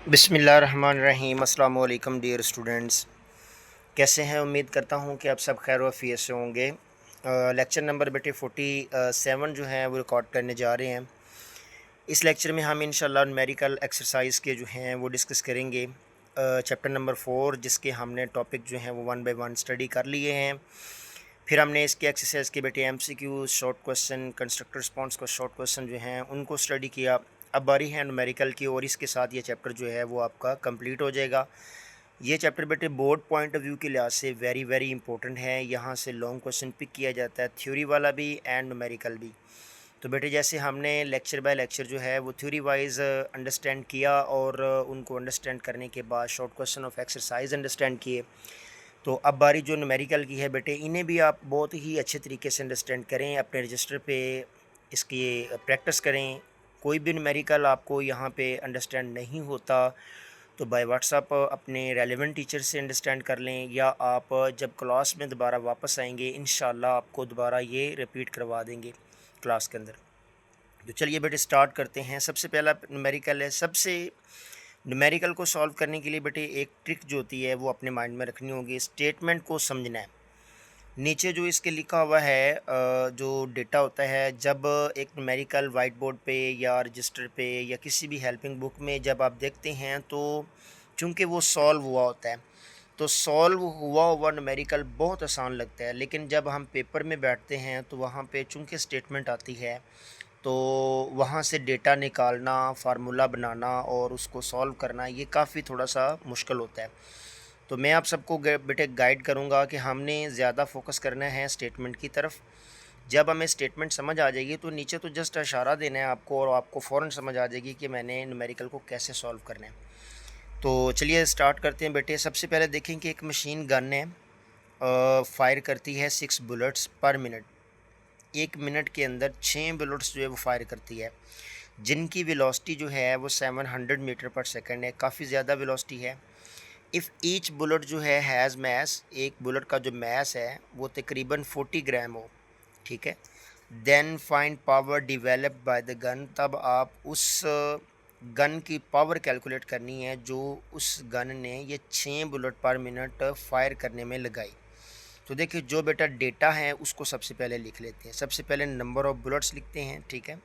बिस्मिल्लाहिर्रहमानिर्रहीम। अस्सलाम वालेकुम डियर स्टूडेंट्स, कैसे हैं? उम्मीद करता हूं कि आप सब खैर वफ़ियत से होंगे। लेक्चर नंबर बेटे 47 जो है वो रिकॉर्ड करने जा रहे हैं। इस लेक्चर में हम इंशाल्लाह न्यूमेरिकल एक्सरसाइज के जो हैं वो डिस्कस करेंगे। चैप्टर नंबर 4 जिसके हमने टॉपिक जो हैं वो वन बाय वन स्टडी कर लिए हैं। फिर हमने इसके एक्सरसाइज के बेटे MCQ, short question, constructor response को शॉर्ट क्वेश्चन जो हैं उनको स्टडी किया। अब बारी है न्यूमेरिकल की और इसके साथ ये चैप्टर जो है वो आपका कंप्लीट हो जाएगा। ये चैप्टर बेटे बोर्ड पॉइंट ऑफ व्यू के लिहाज से वेरी वेरी इंपॉर्टेंट है। यहाँ से लॉन्ग क्वेश्चन पिक किया जाता है, थ्योरी वाला भी एंड न्यूमेरिकल भी। तो बेटे जैसे हमने लेक्चर बाय लेक्चर जो है वो थ्योरी वाइज अंडरस्टैंड किया और उनको अंडरस्टैंड करने के बाद short question of exercise understand किए। तो अब बारी जो न्यूमेरिकल की है बेटे, इन्हें भी आप बहुत ही अच्छे तरीके से अंडरस्टैंड करें, अपने रजिस्टर पे इसकी प्रैक्टिस करें। कोई भी न्यूमेरिकल आपको यहाँ पे अंडरस्टैंड नहीं होता तो बाय व्हाट्सअप अपने रेलेवेंट टीचर से अंडरस्टैंड कर लें, या आप जब क्लास में दोबारा वापस आएंगे इंशाल्लाह आपको दोबारा ये रिपीट करवा देंगे क्लास के अंदर। तो चलिए बेटे स्टार्ट करते हैं। सबसे पहला न्यूमेरिकल है। न्यूमेरिकल को सॉल्व करने के लिए बेटे एक ट्रिक जो होती है वो अपने माइंड में रखनी होगी। स्टेटमेंट को समझना है। नीचे जो इसके लिखा हुआ है जो डेटा होता है, जब एक न्यूमेरिकल वाइट बोर्ड पे या रजिस्टर पे या किसी भी हेल्पिंग बुक में जब आप देखते हैं तो चूँकि वो सॉल्व हुआ होता है, तो सॉल्व हुआ हुआ न्यूमेरिकल बहुत आसान लगता है। लेकिन जब हम पेपर में बैठते हैं तो वहाँ पे चूँकि स्टेटमेंट आती है तो वहाँ से डेटा निकालना, फार्मूला बनाना और उसको सॉल्व करना ये काफ़ी थोड़ा सा मुश्किल होता है। तो मैं आप सबको बेटे गाइड करूँगा कि हमने ज़्यादा फोकस करना है स्टेटमेंट की तरफ। जब हमें स्टेटमेंट समझ आ जाएगी तो नीचे तो जस्ट इशारा देना है आपको और आपको फ़ौरन समझ आ जाएगी कि मैंने न्यूमेरिकल को कैसे सॉल्व करना है। तो चलिए स्टार्ट करते हैं बेटे। सबसे पहले देखें कि एक मशीन गन है, फायर करती है 6 बुलेट्स पर मिनट। 1 मिनट के अंदर 6 बुलेट्स जो है वो फायर करती है, जिनकी वेलोसिटी जो है वो 700 मीटर पर सेकंड है। काफ़ी ज़्यादा वेलोसिटी है। इफ़ ईच बुलेट जो है हैज़ मैस, एक बुलेट का जो मैस है वो तकरीबन 40 ग्राम हो, ठीक है। Then find power developed by the gun, तब आप उस गन की पावर कैलकुलेट करनी है जो उस गन ने ये 6 बुलेट पर मिनट फायर करने में लगाई। तो देखिए जो बेटा डेटा है उसको सबसे पहले लिख लेते हैं। सबसे पहले नंबर ऑफ़ बुलेट्स लिखते हैं, ठीक है,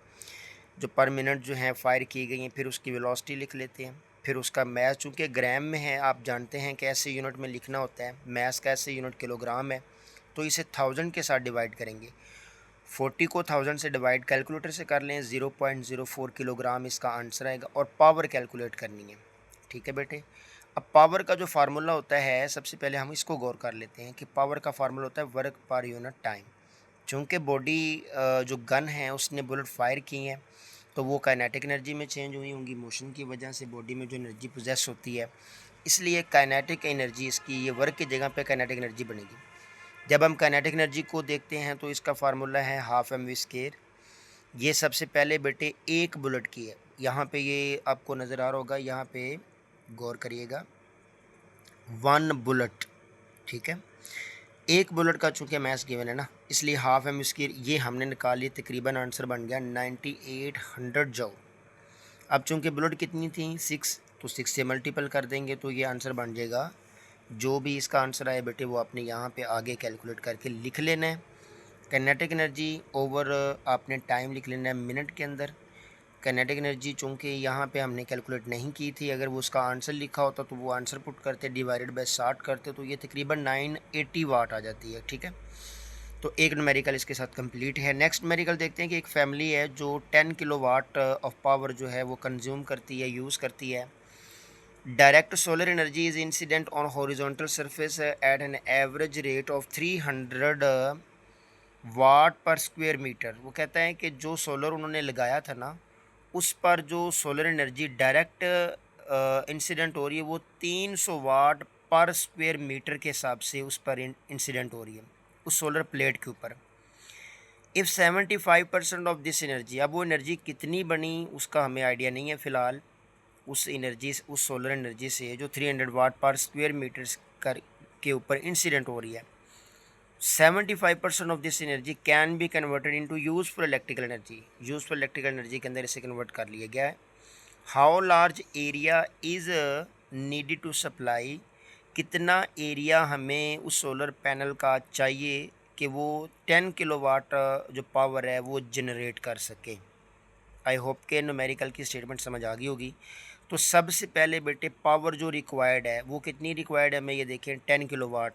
जो पर मिनट जो है फायर की गई हैं। फिर उसकी वेलोसिटी लिख लेते हैं। फिर उसका मैस चूँकि ग्राम में है, आप जानते हैं कि ऐसे यूनिट में लिखना होता है। मैस का ऐसे यूनिट किलोग्राम है, तो इसे 1000 के साथ डिवाइड करेंगे। 40 को 1000 से डिवाइड कैलकुलेटर से कर लें, 0.04 किलोग्राम इसका आंसर आएगा। और पावर कैलकुलेट करनी है, ठीक है बेटे। अब पावर का जो फार्मूला होता है, सबसे पहले हम इसको गौर कर लेते हैं कि पावर का फार्मूला होता है वर्क पर यूनिट टाइम। चूँकि बॉडी जो गन है उसने बुलेट फायर की हैं तो वो काइनेटिक एनर्जी में चेंज हुई होंगी। मोशन की वजह से बॉडी में जो एनर्जी पोजेस होती है, इसलिए काइनेटिक एनर्जी इसकी ये वर्क की जगह पे काइनेटिक एनर्जी बनेगी। जब हम काइनेटिक एनर्जी को देखते हैं तो इसका फार्मूला है हाफ mv²। ये सबसे पहले बेटे एक बुलेट की है। यहाँ पे ये आपको नज़र आ रहा होगा, यहाँ पे गौर करिएगा, 1 बुलेट, ठीक है। एक बुलेट का चूँकि मैस गिवन है ना, इसलिए हाफ mv² ये हमने निकाली। तकरीबन आंसर बन गया 9800 जॉल। अब चूँकि बुलेट कितनी थी 6, तो 6 से मल्टीपल कर देंगे तो ये आंसर बन जाएगा। जो भी इसका आंसर आए बेटे वो आपने यहाँ पे आगे कैलकुलेट करके लिख लेना है। काइनेटिक एनर्जी ओवर आपने टाइम लिख लेना है मिनट के अंदर। काइनेटिक एनर्जी चूँकि यहाँ पे हमने कैलकुलेट नहीं की थी, अगर वो उसका आंसर लिखा होता तो वो आंसर पुट करते, डिवाइडेड बाय 60 करते, तो ये तकरीबन 980 वाट आ जाती है, ठीक है। तो एक न्यूमेरिकल इसके साथ कंप्लीट है। नेक्स्ट न्यूमेरिकल देखते हैं कि एक फैमिली है जो 10 किलोवाट ऑफ पावर जो है वो कंज्यूम करती है, यूज़ करती है। Direct solar energy is incident on horizontal surface at an average rate of 300 वाट पर स्क्वायर मीटर। वो कहता है कि जो सोलर उन्होंने लगाया था ना, उस पर जो सोलर एनर्जी डायरेक्ट इंसिडेंट हो रही है वो 300 वाट पर स्क्वायर मीटर के हिसाब से उस पर इंसिडेंट हो रही है, उस सोलर प्लेट के ऊपर। इफ़ 75% ऑफ दिस एनर्जी, अब वो एनर्जी कितनी बनी उसका हमें आइडिया नहीं है फ़िलहाल। उस एनर्जी, उस सोलर एनर्जी से जो 300 वाट पर स्क्वायर मीटर कर के ऊपर इंसिडेंट हो रही है, 75% of this energy can be converted into useful electrical energy. Useful electrical energy के अंदर इसे कन्वर्ट कर लिया गया है। How large area is needed to supply, कितना एरिया हमें उस सोलर पैनल का चाहिए कि वो 10 किलोवाट जो पावर है वो जनरेट कर सके। आई होप के न्यूमेरिकल की स्टेटमेंट समझ आ गई होगी। तो सबसे पहले बेटे पावर जो रिक्वायर्ड है वो कितनी रिक्वायर्ड है, हमें ये देखें 10 किलोवाट।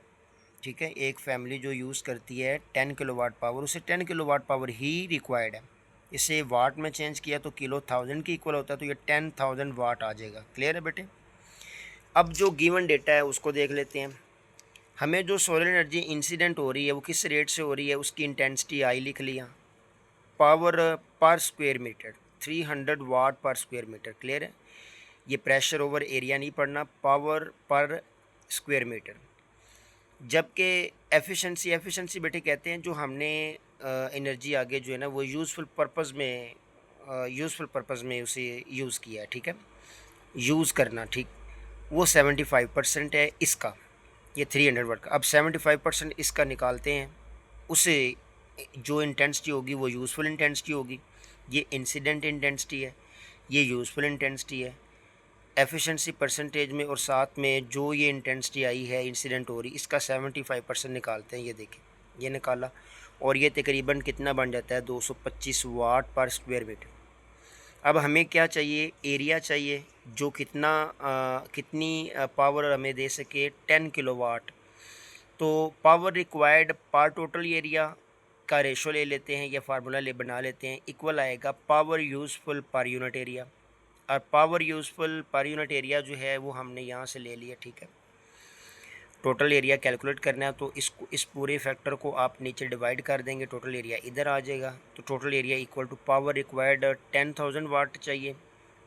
ठीक है, एक फैमिली जो यूज़ करती है 10 किलोवाट पावर, उसे 10 किलोवाट पावर ही रिक्वायर्ड है। इसे वाट में चेंज किया तो किलो 1000 के इक्वल होता है, तो ये 10,000 वाट आ जाएगा। क्लियर है बेटे। अब जो गिवन डेटा है उसको देख लेते हैं। हमें जो सोलर एनर्जी इंसिडेंट हो रही है वो किस रेट से हो रही है, उसकी इंटेंसिटी आई लिख लिया। पावर पर स्क्वायर मीटर 300 वाट पर स्क्वायर मीटर। क्लियर है, ये प्रेशर ओवर एरिया नहीं पढ़ना, पावर पर स्क्वायर मीटर। जबकि एफिशिएंसी बेटे कहते हैं जो हमने एनर्जी आगे जो है ना वो यूज़फुल पर्पज़ में उसे यूज़ किया है। ठीक है, यूज़ करना, ठीक, वो 75% है इसका, ये 300 वाट का। अब 75% इसका निकालते हैं, उसे जो इंटेंसिटी होगी वो यूज़फुल इंटेंसिटी होगी। ये इंसिडेंट इंटेंसिटी है, ये यूज़फुल इंटेंसिटी है। एफिशिएंसी परसेंटेज में और साथ में जो ये इंटेंसिटी आई है इंसिडेंट हो रही, इसका 75% निकालते हैं। ये देखें, ये निकाला और ये तकरीबन कितना बन जाता है, 225 वाट पर स्क्वायर मीटर। अब हमें क्या चाहिए, एरिया चाहिए जो कितनी पावर हमें दे सके, 10 किलोवाट। तो पावर रिक्वायर्ड पर टोटल एरिया का रेशो ले लेते हैं या फार्मूला बना लेते हैं, इक्वल आएगा power useful per unit area. और power useful per unit area जो है वो हमने यहाँ से ले लिया। ठीक है, टोटल एरिया कैलकुलेट करना है तो इस पूरे फैक्टर को आप नीचे डिवाइड कर देंगे, टोटल एरिया इधर आ जाएगा। तो total area equal to power required 10,000 watt चाहिए,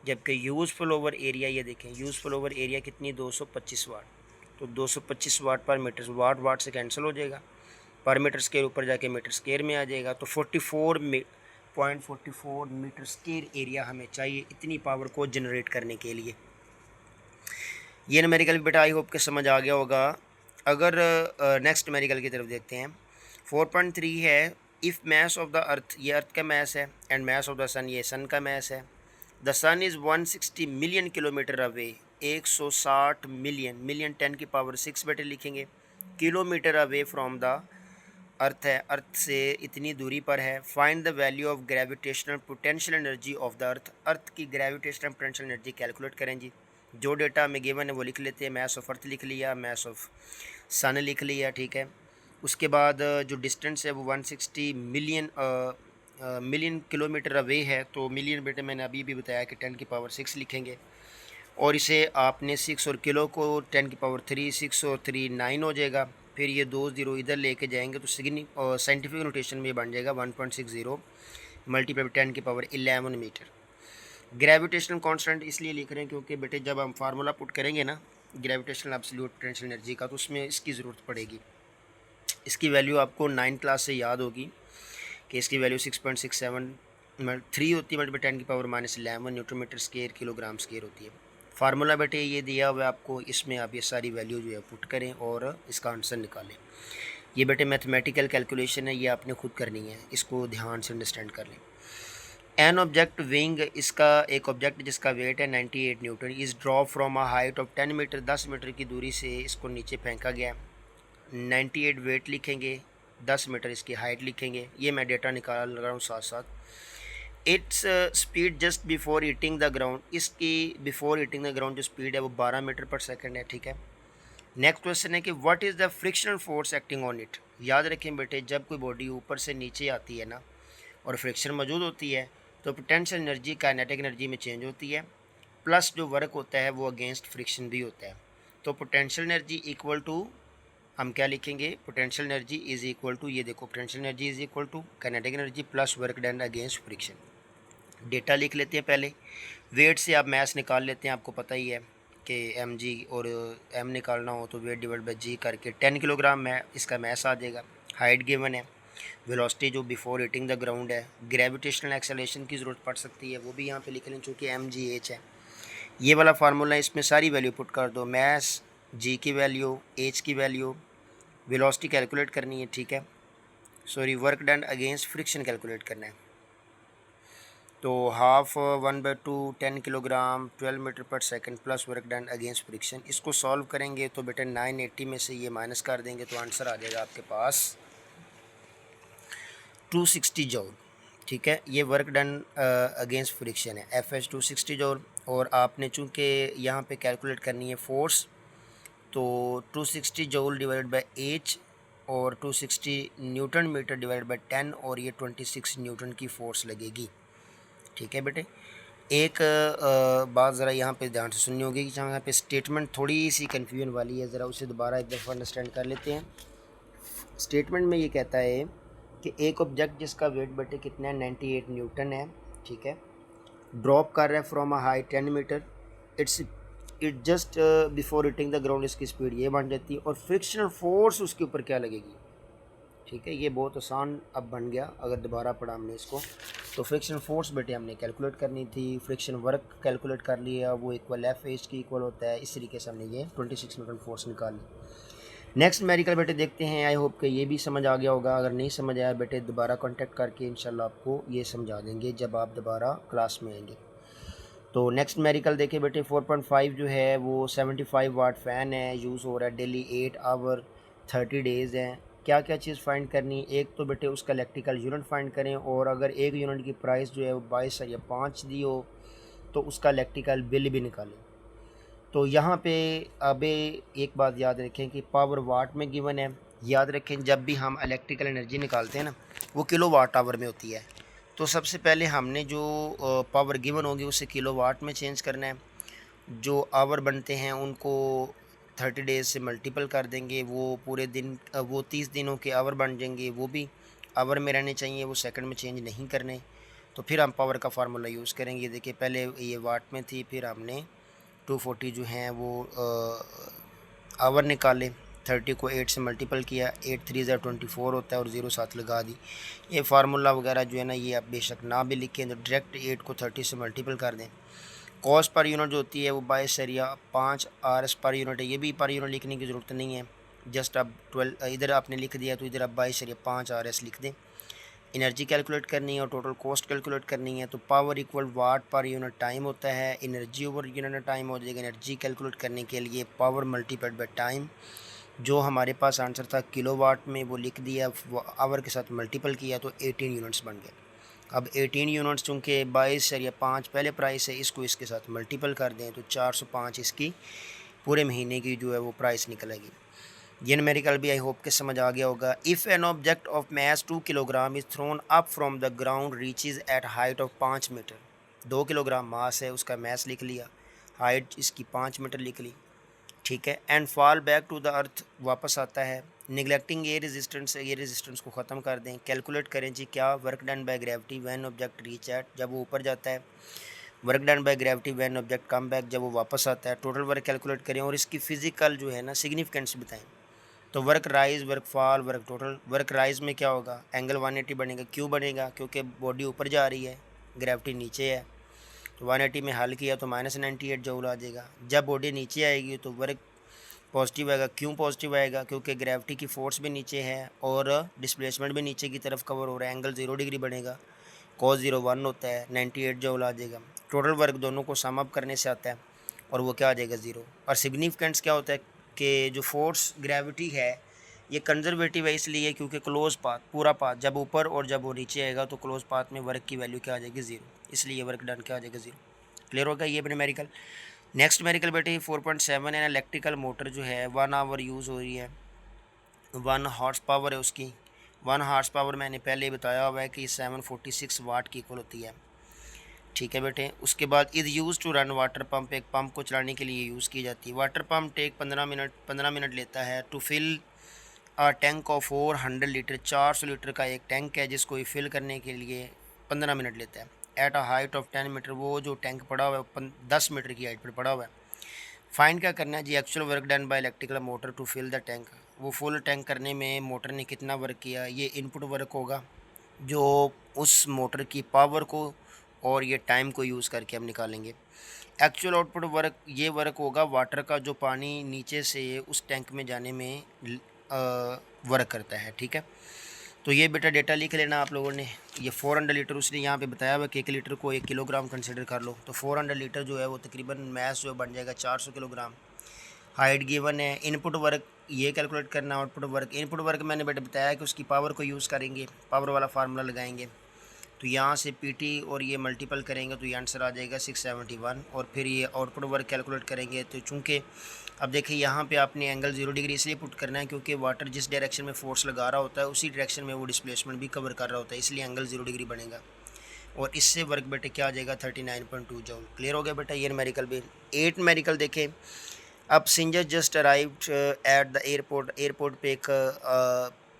जबकि यूज़फुल ओवर एरिया, ये देखें यूज़फुल ओवर एरिया कितनी, 225 वाट। तो 225 वाट पर मीटर, वाट से कैंसिल हो जाएगा, पर मीटर स्क्वायर ऊपर जाके मीटर स्क्वायर में आ जाएगा। तो 44.44 मीटर स्क्वायर एरिया हमें चाहिए इतनी पावर को जनरेट करने के लिए। ये न्यूमेरिकल बेटा आई होप के समझ आ गया होगा। अगर नेक्स्ट न्यूमेरिकल की तरफ देखते हैं, 4.3 है, if mass of the earth, ये अर्थ का मैस है, and mass of the sun, ये सन का मैस है। The sun is 160 million kilometre away, 160 million, million 10 की पावर 6 बेटे लिखेंगे, kilometre away from the earth है, अर्थ से इतनी दूरी पर है। Find the value of gravitational potential energy of the earth, earth की ग्रेविटेशनल पोटेंशियल एनर्जी कैलकुलेट करें जी। जो डेटा हमें गिवन है वो लिख लेते हैं, मैस ऑफ अर्थ लिख लिया, मैस ऑफ सन लिख लिया। ठीक है, उसके बाद जो डिस्टेंस है वो 160 मिलियन किलोमीटर अवे है। तो मिलियन बेटे मैंने अभी भी बताया कि 10 की पावर 6 लिखेंगे, और इसे आपने 6 और किलो को 10 की पावर 3, 6 और 3 9 हो जाएगा। फिर ये 2 ज़ीरो इधर लेके जाएंगे तो साइंटिफिक नोटेशन में बन जाएगा 1.60 मल्टीप्लाई 10 की पावर 11 मीटर। ग्रेविटेशनल कांस्टेंट इसलिए लिख रहे हैं क्योंकि बेटे जब हम फार्मूला पुट करेंगे ना ग्रेविटेशनल एब्सोल्यूट पोटेंशियल एनर्जी का, तो उसमें इसकी ज़रूरत पड़ेगी। इसकी वैल्यू आपको 9 क्लास से याद होगी कि इसकी वैल्यू 6.67 होती है, मल्टीप्लाई 10 की power -11 newton metre square kilogram square होती है। फार्मूला बेटे ये दिया हुआ है आपको, इसमें आप ये सारी वैल्यू जो है पुट करें और इसका आंसर निकालें। ये बेटे मैथमेटिकल कैलकुलेशन है, ये आपने खुद करनी है, इसको ध्यान से अंडरस्टैंड कर लें। एन ऑब्जेक्ट विंग, इसका एक ऑब्जेक्ट जिसका वेट है 98 newton, is drop from a height of 10 metre, 10 metre की दूरी से इसको नीचे फेंका गया। 98 वेट लिखेंगे, 10 मीटर इसकी हाइट लिखेंगे, ये मैं डेटा निकाल रहा हूँ साथ साथ। Its speed just before heating the ground, इसकी बिफोर हीटिंग द ग्राउंड जो स्पीड है वो 12 मीटर पर सेकंड है। ठीक है, नेक्स्ट क्वेश्चन है कि what is the frictional force acting on it. याद रखें बेटे, जब कोई बॉडी ऊपर से नीचे आती है ना और फ्रिक्शन मौजूद होती है तो पोटेंशियल एनर्जी काइनेटिक एनर्जी में चेंज होती है, प्लस जो वर्क होता है वो अगेंस्ट फ्रिक्शन भी होता है। तो पोटेंशियल एनर्जी इक्वल टू, हम क्या लिखेंगे, potential energy is equal to, ये देखो potential energy is equal to kinetic energy plus work done against friction. Data लिख लेते हैं पहले, वेट से आप मैस निकाल लेते हैं, आपको पता ही है कि एम जी और एम निकालना हो तो वेट डिवाइड बाई जी करके 10 किलोग्राम में इसका मैस आ जाएगा। हाइट गिवन है, वेलोसिटी जो बिफोर हिटिंग द ग्राउंड है, ग्रेविटेशनल एक्सेलरेशन की ज़रूरत पड़ सकती है वो भी यहाँ पे लिख लें चूँकि एम जी एच है। ये वाला फार्मूला है, इसमें सारी वैल्यू पुट कर दो, मैस, जी की वैल्यू, एच की वैल्यू, वेलोसिटी कैलकुलेट करनी है। ठीक है, sorry work done against friction calculate करना है। तो हाफ 1/2 10 किलोग्राम 12 मीटर पर second plus work done against friction. इसको सॉल्व करेंगे तो बेटे 980 में से ये माइनस कर देंगे तो आंसर आ जाएगा आपके पास 260 जूल। ठीक है, ये वर्क डन अगेंस्ट फ्रिक्शन है, FH 260 जूल। और आपने चूँकि यहाँ पे कैलकुलेट करनी है फोर्स, तो 260 जूल डिवाइडेड बाय H और 260 न्यूटन मीटर डिवाइडेड बाय 10 और ये 26 न्यूटन की फोर्स लगेगी। ठीक है बेटे, एक बात ज़रा यहाँ पे ध्यान से सुननी होगी कि जहाँ पे स्टेटमेंट थोड़ी सी कन्फ्यूजन वाली है, ज़रा उसे दोबारा एक दफ़ा अंडरस्टैंड कर लेते हैं। स्टेटमेंट में ये कहता है कि एक ऑब्जेक्ट जिसका वेट बेटे कितना है 98 न्यूटन है, ठीक है, ड्रॉप कर रहा है from a high 10 metre, it just before hitting the ground, इसकी स्पीड ये बन जाती है और फ्रिक्शनल फोर्स उसके ऊपर क्या लगेगी। ठीक है, ये बहुत आसान अब बन गया अगर दोबारा पढ़ा हमने इसको। तो फ्रिक्शन फोर्स बेटे हमने कैलकुलेट करनी थी, फ्रिक्शन वर्क कैलकुलेट कर लिया, वो इक्वल FH की इक्वल होता है। इस तरीके से हमने ये 26 न्यूटन फोर्स निकाल ली। नेक्स्ट न्यूमेरिकल बेटे देखते हैं। आई होप कि ये भी समझ आ गया होगा। अगर नहीं समझ आया बेटे दोबारा कॉन्टेक्ट करके इंशाल्लाह आपको ये समझा देंगे जब आप दोबारा क्लास में आएंगे। तो नेक्स्ट न्यूमेरिकल देखिए बेटे 4.5 जो है वो 75 वाट फ़ैन है, यूज़ हो रहा है डेली 8 आवर 30 डेज़ हैं। क्या क्या चीज़ फाइंड करनी, एक तो बेटे उसका इलेक्ट्रिकल यूनिट फाइंड करें, और अगर एक यूनिट की प्राइस जो है वो 22 या 5 दी हो तो उसका इलेक्ट्रिकल बिल भी निकालें। तो यहाँ पे अब एक बात याद रखें कि पावर वाट में गिवन है। याद रखें जब भी हम इलेक्ट्रिकल एनर्जी निकालते हैं ना, वो किलो वाट आवर में होती है। तो सबसे पहले हमने जो पावर गिवन होगी उसे किलो वाट में चेंज करना है। जो आवर बनते हैं उनको 30 डेज़ से मल्टीपल कर देंगे, वो पूरे दिन वो 30 दिनों के आवर बन जाएंगे, वो भी आवर में रहने चाहिए, वो सेकंड में चेंज नहीं करने। तो फिर हम पावर का फार्मूला यूज़ करेंगे। देखिए पहले ये वाट में थी, फिर हमने 240 जो हैं वो आवर निकाले, 30 को 8 से मल्टीपल किया, 8 3 24 होता है और 0 साथ लगा दी। ये फार्मूला वगैरह जो है ना ये आप बेशक ना भी लिखें तो डायरेक्ट 8 को 30 से मल्टीपल कर दें। कॉस्ट पर यूनिट जो होती है वो 22/5 RS पर यूनिट है। ये भी पर यूनिट लिखने की ज़रूरत नहीं है, जस्ट अब 12 इधर आपने लिख दिया तो इधर आप 22/5 RS लिख दें। एनर्जी कैलकुलेट करनी है और टोटल कॉस्ट कैलकुलेट करनी है। तो पावर इक्वल वाट पर यूनिट टाइम होता है, एनर्जी ओवर यूनिट टाइम हो जाएगा। एनर्जी कैलकुलेट करने के लिए पावर मल्टीप्लाइड बाय टाइम, जो हमारे पास आंसर था किलोवाट में वो लिख दिया, आवर के साथ मल्टीपल किया तो 18 यूनिट्स बन गए। अब 18 यूनिट्स चूँकि 22/5 पहले प्राइस है, इसको इसके साथ मल्टीपल कर दें तो 405 इसकी पूरे महीने की जो है वो प्राइस निकलेगी। ये न्यूमेरिकल भी आई होप के समझ आ गया होगा। If an object of mass 2 kilogram is thrown up from the ground reaches at height of 5 metre, 2 kilogram mass है, उसका मैस लिख लिया, हाइट इसकी 5 मीटर लिख ली, ठीक है, and fall back to the earth, वापस आता है, निगलेक्टिंग ये रेजिस्टेंस को ख़त्म कर दें। कैलकुलेट करें जी क्या work done by gravity when object reach at, जब वो ऊपर जाता है, work done by gravity when object come back, जब वो वापस आता है। टोटल वर्क कैलकुलेट करें और इसकी फ़िज़िकल जो है ना सिग्निफिकेंस बताएं। तो work rise, work fall, work total. Work rise में क्या होगा, एंगल 180 बनेगा। क्यों बनेगा, क्योंकि बॉडी ऊपर जा रही है, ग्रेविटी नीचे है। तो 180 में हल किया तो -98 जूल आ जाएगा। जब बॉडी नीचे आएगी तो वर्क पॉजिटिव आएगा। क्यों पॉजिटिव आएगा, क्योंकि ग्रेविटी की फोर्स भी नीचे है और डिस्प्लेसमेंट भी नीचे की तरफ कवर हो रहा है। एंगल 0 डिग्री बनेगा, cos 0 1 होता है, 98 जूल आ जाएगा। टोटल वर्क दोनों को सम अप करने से आता है और वो क्या आ जाएगा 0। और सिग्निफिकेंस क्या होता है कि जो फोर्स ग्रेविटी है ये कंजर्वेटिव है, इसलिए क्योंकि क्लोज पाथ, पूरा पाथ जब ऊपर और जब वो नीचे आएगा तो क्लोज पाथ में वर्क की वैल्यू क्या आ जाएगी 0, इसलिए वर्क डन क्या आ जाएगा 0। क्लियर होगा ये न्यूमेरिकल। नेक्स्ट न्यूमेरिकल बेटे 4.7 है। इलेक्ट्रिकल मोटर जो है 1 आवर यूज़ हो रही है, 1 हॉर्स पावर है उसकी। 1 हॉर्स पावर मैंने पहले बताया हुआ है कि 746 वाट की इक्वल होती है, ठीक है बेटे। उसके बाद is use to run water pump, एक पंप को चलाने के लिए यूज़ की जाती है। वाटर पंप टेक 15 मिनट लेता है to fill tank of 400 litre, 400 litre का एक टैंक है जिसको फिल करने के लिए 15 मिनट लेता है। At a height of 10 metre, वो जो टैंक पड़ा हुआ है 10 मीटर की हाइट पर पड़ा हुआ है। फाइंड क्या करना है जी, actual work done by electrical motor to fill the tank, वो फुल टैंक करने में मोटर ने कितना वर्क किया, ये इनपुट वर्क होगा जो उस मोटर की पावर को और ये टाइम को यूज़ करके हम निकालेंगे। एक्चुअल आउटपुट वर्क, ये वर्क होगा वाटर का जो पानी नीचे से उस टैंक में जाने में वर्क करता है, ठीक है। तो ये बेटा डेटा लिख लेना आप लोगों ने। ये 400 लीटर उसने यहाँ पे बताया हुआ कि 1 लीटर को 1 किलोग्राम कंसिडर कर लो, तो 400 लीटर जो है वो तकरीबन मैस जो बन जाएगा 400 किलोग्राम। हाइट गिवन है, इनपुट वर्क ये कैलकुलेट करना, आउटपुट वर्क। इनपुट वर्क मैंने बेटा बताया कि उसकी पावर को यूज़ करेंगे, पावर वाला फार्मूला लगाएंगे, तो यहाँ से पीटी और ये मल्टीपल करेंगे तो ये आंसर आ जाएगा 671। और फिर ये आउटपुट वर्क कैलकुलेट करेंगे, तो चूँकि अब देखिए यहाँ पे आपने एंगल 0 डिग्री इसलिए पुट करना है क्योंकि वाटर जिस डायरेक्शन में फोर्स लगा रहा होता है उसी डायरेक्शन में वो डिस्प्लेसमेंट भी कवर कर रहा होता है, इसलिए एंगल 0 डिग्री बनेगा। और इससे वर्क बेटे क्या आ जाएगा 39.2 जूल। क्लियर हो गया बेटा ये न्यूमेरिकल भी। 8 न्यूमेरिकल देखें। अब सिंजर just arrived at the airport. Airport पे एक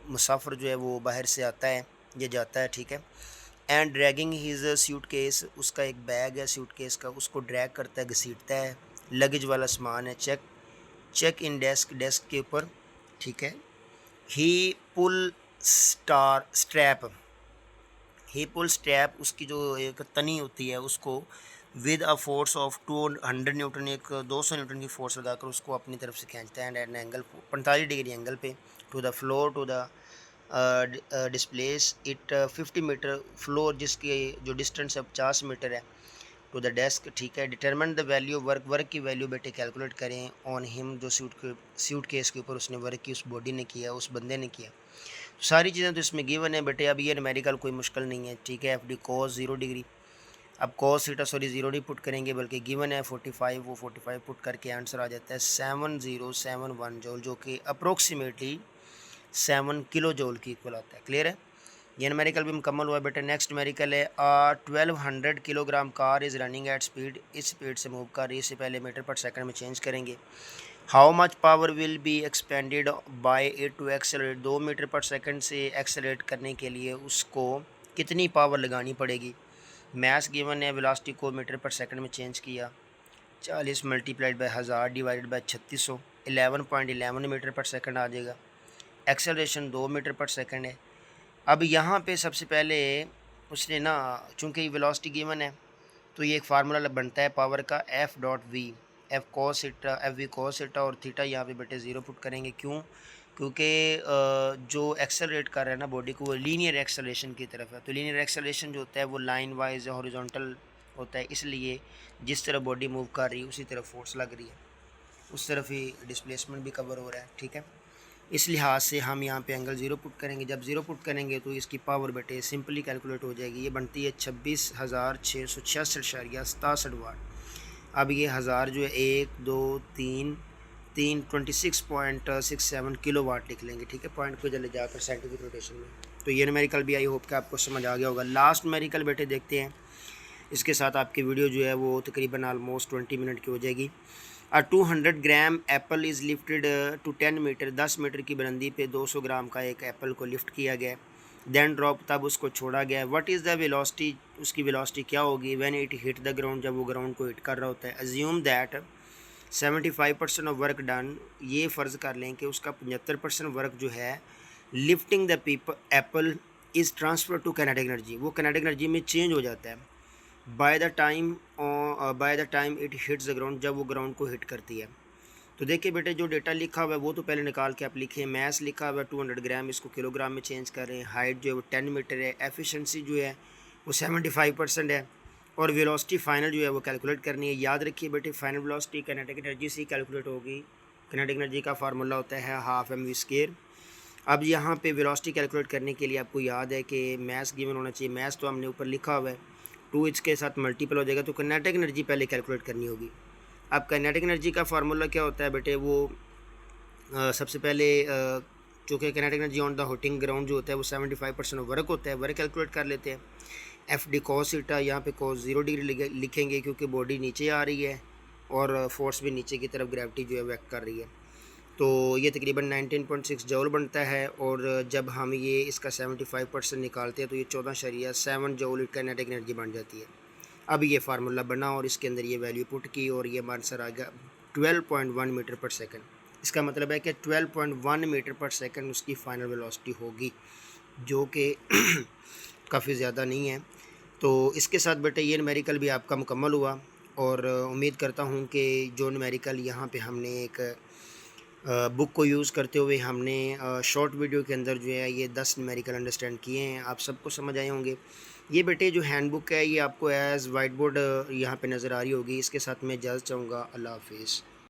मुसाफिर जो है वो बाहर से आता है, ये जाता है, ठीक है। And dragging his suit case, उसका एक बैग है सूट केस का, उसको ड्रैग करता है, घसीटता है। लगेज वाला सामान है। चेक इन डेस्क, डेस्क के ऊपर, ठीक है। ही पुल स्ट्रैप, उसकी जो एक तनी होती है उसको with a force of 200 Newton, एक 200 न्यूटन की फोर्स लगाकर उसको अपनी तरफ से खींचता है and an angle 45 degree angle पे to the floor to the displace it 50 metre floor, जिसकी जो डिस्टेंस है 50 मीटर है, टू द डेस्क, ठीक है। डिटरमिन द वैल्यू वर्क की वैल्यू बेटे कैलकुलेट करें ऑन हिम, जो सूट केस के ऊपर उसने वर्क की, उस बॉडी ने किया, उस बंदे ने किया। सारी चीज़ें तो इसमें गिवन है बेटे। अब ये न्यूमेरिकल कोई मुश्किल नहीं है, ठीक है। FD cos 0 डिग्री, अब cos थीटा 0 नहीं पुट करेंगे बल्कि गिवन है 45, वो 45 पुट करके आंसर आ जाता है 7071 जूल, जो कि अप्रोक्सीमेटली 7 किलो जूल की इक्वल आता है। क्लियर है, ये न्यूमेरिकल भी मुकम्मल हुआ बेटा। नेक्स्ट न्यूमेरिकल है 1200 kilogram car is running at speed, इस स्पीड से मूव कर रही है, इससे पहले मीटर पर सेकंड में चेंज करेंगे। How much power will be expended by it to accelerate, 2 metre पर सेकंड से एक्सेलरेट करने के लिए उसको कितनी पावर लगानी पड़ेगी। मैस गिवन है, वेलोसिटी को मीटर पर सेकंड में चेंज किया, 40 multiplied by 1000 divided by 3600, 11.11 metre पर सेकंड आ जाएगा। एक्सेलरेशन 2 मीटर पर सेकंड है। अब यहाँ पे सबसे पहले उसने ना, चूँकि वेलोसिटी गिवन है तो ये एक फार्मूला बनता है पावर का, F.V, F cos theta, FV cos theta, और थीटा यहाँ पे बेटे 0 पुट करेंगे। क्यों? क्योंकि जो एक्सेलरेट कर रहा है ना बॉडी को, वो लीनियर एक्सेलरेशन की तरफ है, तो लीनियर एक्सेलरेशन जो होता है वो लाइन वाइज या हॉरिजॉन्टल होता है, इसलिए जिस तरफ बॉडी मूव कर रही है उसी तरफ फोर्स लग रही है, उस तरफ ही डिस्प्लेसमेंट भी कवर हो रहा है, ठीक है। इस लिहाज से हम यहाँ पे एंगल 0 पुट करेंगे। जब 0 पुट करेंगे तो इसकी पावर बेटे सिंपली कैलकुलेट हो जाएगी, ये बनती है 26,666.67 वाट। अब ये हज़ार जो है 1 2 3 26.67 किलो वाट लिख लेंगे, ठीक है, पॉइंट को जल्दी जाकर साइंटिफिक रोटेशन में। तो ये न्यूमेरिकल भी आई होप कि आपको समझ आ गया होगा। लास्ट न्यूमेरिकल बेटे देखते हैं, इसके साथ आपकी वीडियो जो है वो तकरीबन ऑलमोस्ट 20 मिनट की हो जाएगी। 200 gram apple is lifted to 10 metre, 10 metre की बुलंदी पे 200 ग्राम का एक एप्पल को लिफ्ट किया गया, देन ड्रॉप, तब उसको छोड़ा गया। व्हाट इज़ द वेलोसिटी, उसकी वेलोसिटी क्या होगी when it hit the ground, जब वो ग्राउंड को हिट कर रहा होता है। Assume that 75% of work done, ये फ़र्ज़ कर लें कि उसका 75% वर्क जो है lifting the apple is transfer to kinetic energy, वो काइनेटिक एनर्जी में चेंज हो जाता है by the time it hits the ground, जब वो ग्राउंड को हिट करती है। तो देखिए बेटे जो डेटा लिखा हुआ है वो तो पहले निकाल के आप लिखिए। मैस लिखा हुआ है 200 ग्राम, इसको किलोग्राम में चेंज कर रहे हैं। हाइट जो है वो 10 मीटर है। एफिशिएंसी जो है वो 75% है। और वेलोसिटी फाइनल जो है वो कैलकुलेट करनी है। याद रखिए बेटे फाइनल वेलोसिटी काइनेटिक एनर्जी से कैलकुलेट होगी। काइनेटिक एनर्जी का फार्मूला होता है हाफ mv²। अब यहाँ पे वेलोसिटी कैलकुलेट करने के लिए आपको याद है कि मैस गिवन होना चाहिए। मैस तो हमने ऊपर लिखा हुआ है, 2 इसके साथ मल्टीपल हो जाएगा, तो काइनेटिक एनर्जी पहले कैलकुलेट करनी होगी। अब काइनेटिक एनर्जी का फार्मूला क्या होता है बेटे, वो सबसे पहले चूँकि kinetic energy on the hitting ground जो होता है वो 75% वर्क होता है, वर्क कैलकुलेट कर लेते हैं। FD cos थीटा, यहाँ पे cos 0 डिग्री लिखेंगे क्योंकि बॉडी नीचे आ रही है और फोर्स भी नीचे की तरफ ग्रेविटी जो है वो एक्ट कर रही है। तो ये तकरीबन 19.6 जूल बनता है। और जब हम ये इसका 75% निकालते हैं तो ये 14.7 जूल काइनेटिक एनर्जी बन जाती है। अब ये फार्मूला बना और इसके अंदर ये वैल्यू पुट की और ये आंसर आ गया 12.1 मीटर पर सेकंड। इसका मतलब है कि 12.1 मीटर पर सेकंड उसकी फ़ाइनल वेलोसिटी होगी, जो कि काफ़ी ज़्यादा नहीं है। तो इसके साथ बेटे ये न्यूमेरिकल भी आपका मुकम्मल हुआ और उम्मीद करता हूँ कि जो न्यूमेरिकल यहाँ पे हमने एक बुक को यूज़ करते हुए हमने शॉर्ट वीडियो के अंदर जो है ये 10 न्यूमेरिकल अंडरस्टैंड किए हैं। आप सबको समझ आए होंगे। ये बेटे जो हैंड बुक है ये आपको एज़ वाइट बोर्ड यहाँ पे नज़र आ रही होगी। इसके साथ मैं इजाज़त चाहूँगा। अल्लाह हाफ़िज़।